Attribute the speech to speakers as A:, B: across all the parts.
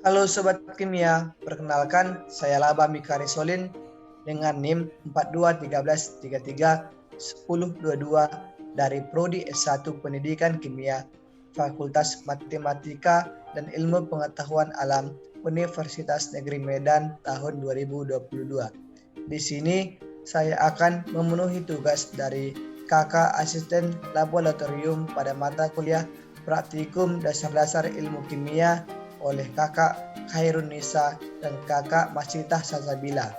A: Halo Sobat Kimia, perkenalkan saya Laba Mikari Solin dengan NIM 4213331022 dari Prodi S1 Pendidikan Kimia, Fakultas Matematika dan Ilmu Pengetahuan Alam Universitas Negeri Medan tahun 2022. Di sini saya akan memenuhi tugas dari Kakak Asisten Laboratorium pada mata kuliah Praktikum Dasar-Dasar Ilmu Kimia oleh Kakak Khairun Nisa dan Kakak Masitah Salsabila.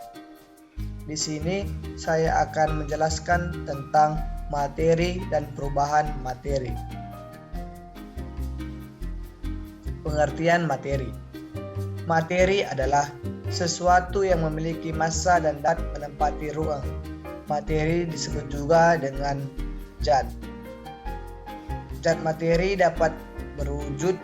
A: Di sini saya akan menjelaskan tentang materi dan perubahan materi. Pengertian materi. Materi adalah sesuatu yang memiliki massa dan dapat menempati ruang. Materi disebut juga dengan zat. Zat materi dapat berwujud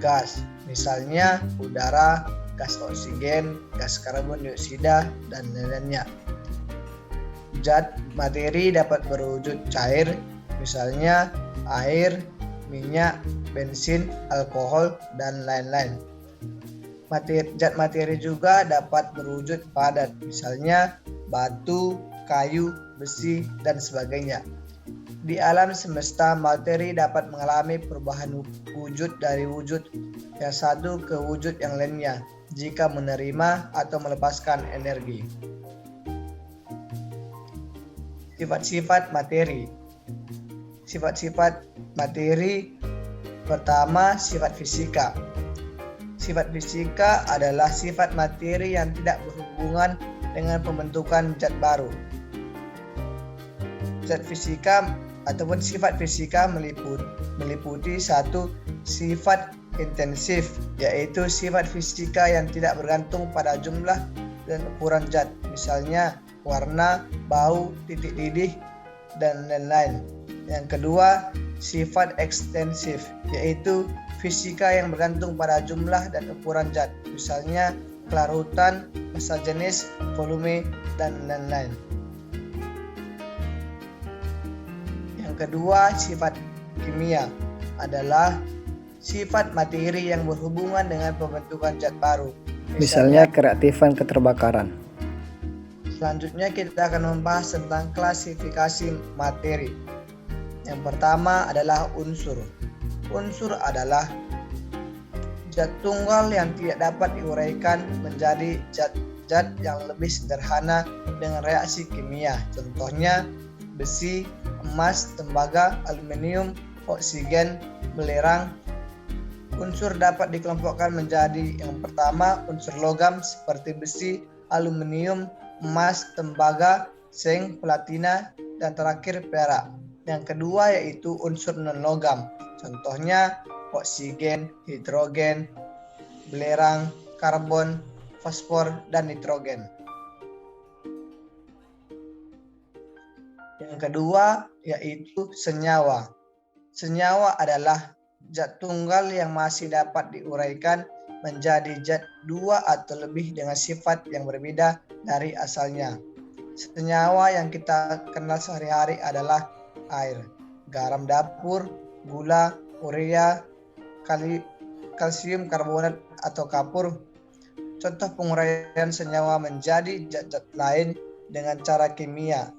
A: gas, misalnya udara, gas oksigen, gas karbon dioksida, dan lain-lainnya. Zat materi dapat berwujud cair, misalnya air, minyak, bensin, alkohol, dan lain-lain. Zat materi juga dapat berwujud padat, misalnya batu, kayu, besi, dan sebagainya. Di alam semesta, materi dapat mengalami perubahan wujud dari wujud yang satu ke wujud yang lainnya jika menerima atau melepaskan energi. Sifat-sifat materi. Sifat-sifat materi pertama, sifat fisika. Sifat fisika adalah sifat materi yang tidak berhubungan dengan pembentukan zat baru. Zat fisika ataupun sifat fisika meliputi satu, sifat intensif, yaitu sifat fisika yang tidak bergantung pada jumlah dan ukuran zat, misalnya warna, bau, titik didih, dan lain-lain. Yang kedua, sifat ekstensif, yaitu fisika yang bergantung pada jumlah dan ukuran zat, misalnya kelarutan, massa jenis, volume, dan lain-lain. Yang kedua, sifat kimia adalah sifat materi yang berhubungan dengan pembentukan zat baru,
B: misalnya kereaktifan keterbakaran.
A: Selanjutnya kita akan membahas tentang klasifikasi materi. Yang pertama adalah unsur. Unsur adalah zat tunggal yang tidak dapat diuraikan menjadi zat-zat yang lebih sederhana dengan reaksi kimia. Contohnya besi, emas, tembaga, aluminium, oksigen, belerang. Unsur dapat dikelompokkan menjadi yang pertama unsur logam seperti besi, aluminium, emas, tembaga, seng, platina, dan terakhir perak. Yang kedua yaitu unsur non-logam. Contohnya oksigen, hidrogen, belerang, karbon, fosfor, dan nitrogen. Yang kedua yaitu senyawa. Senyawa adalah zat tunggal yang masih dapat diuraikan menjadi zat dua atau lebih dengan sifat yang berbeda dari asalnya. Senyawa yang kita kenal sehari-hari adalah air, garam dapur, gula, urea, kalsium karbonat atau kapur. Contoh penguraian senyawa menjadi zat-zat lain dengan cara kimia.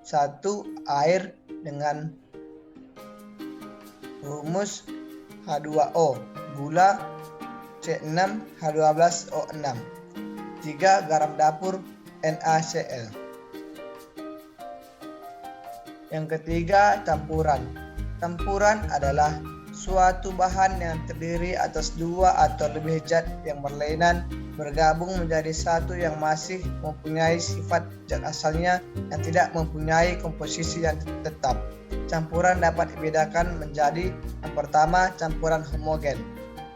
A: 1. Air dengan rumus H2O, gula C6H12O6. 3. Garam dapur NaCl. Yang ketiga, campuran. Campuran adalah suatu bahan yang terdiri atas dua atau lebih zat yang berlainan bergabung menjadi satu yang masih mempunyai sifat zat asalnya yang tidak mempunyai komposisi yang tetap. Campuran dapat dibedakan menjadi yang pertama, campuran homogen.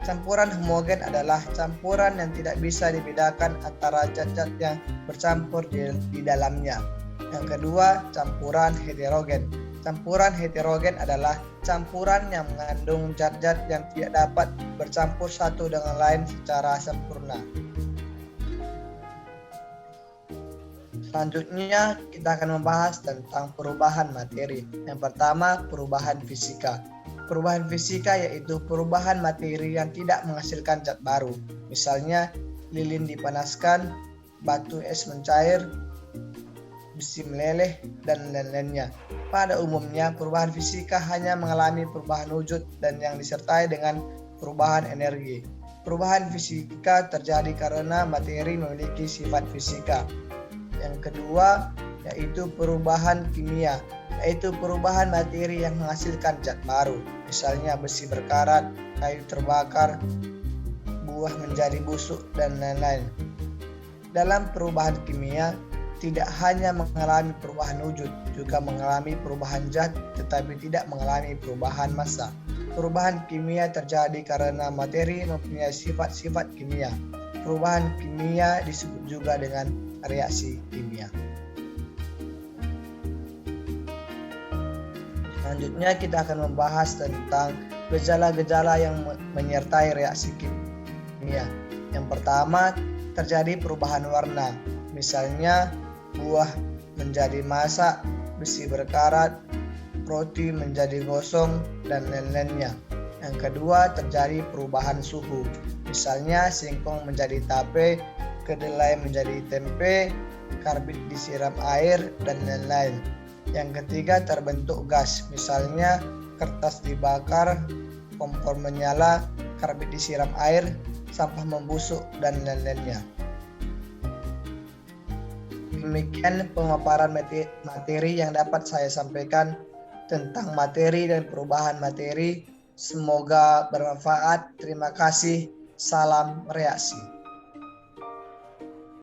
A: Campuran homogen adalah campuran yang tidak bisa dibedakan antara zat-zat yang bercampur di dalamnya. Yang kedua, campuran heterogen. Campuran heterogen adalah campuran yang mengandung zat-zat yang tidak dapat bercampur satu dengan lain secara sempurna. Selanjutnya kita akan membahas tentang perubahan materi. Yang pertama, perubahan fisika. Perubahan fisika yaitu perubahan materi yang tidak menghasilkan zat baru. Misalnya, lilin dipanaskan, batu es mencair, besi meleleh, dan lain-lainnya. Pada umumnya, perubahan fisika hanya mengalami perubahan wujud dan yang disertai dengan perubahan energi. Perubahan fisika terjadi karena materi memiliki sifat fisika. Yang kedua, yaitu perubahan kimia, yaitu perubahan materi yang menghasilkan zat baru. Misalnya besi berkarat, kayu terbakar, buah menjadi busuk, dan lain-lain. Dalam perubahan kimia, tidak hanya mengalami perubahan wujud, juga mengalami perubahan zat, tetapi tidak mengalami perubahan massa. Perubahan kimia terjadi karena materi mempunyai sifat-sifat kimia. Perubahan kimia disebut juga dengan reaksi kimia. Selanjutnya kita akan membahas tentang gejala-gejala yang menyertai reaksi kimia. Yang pertama, terjadi perubahan warna. Misalnya, buah menjadi masak, besi berkarat, roti menjadi gosong, dan lain-lainnya. Yang kedua, terjadi perubahan suhu. Misalnya, singkong menjadi tape, kedelai menjadi tempe, karbit disiram air, dan lain-lain. Yang ketiga, terbentuk gas. Misalnya, kertas dibakar, kompor menyala, karbit disiram air, sampah membusuk, dan lain-lainnya. Demikian pemaparan materi yang dapat saya sampaikan tentang materi dan perubahan materi. Semoga bermanfaat. Terima kasih. Salam reaksi.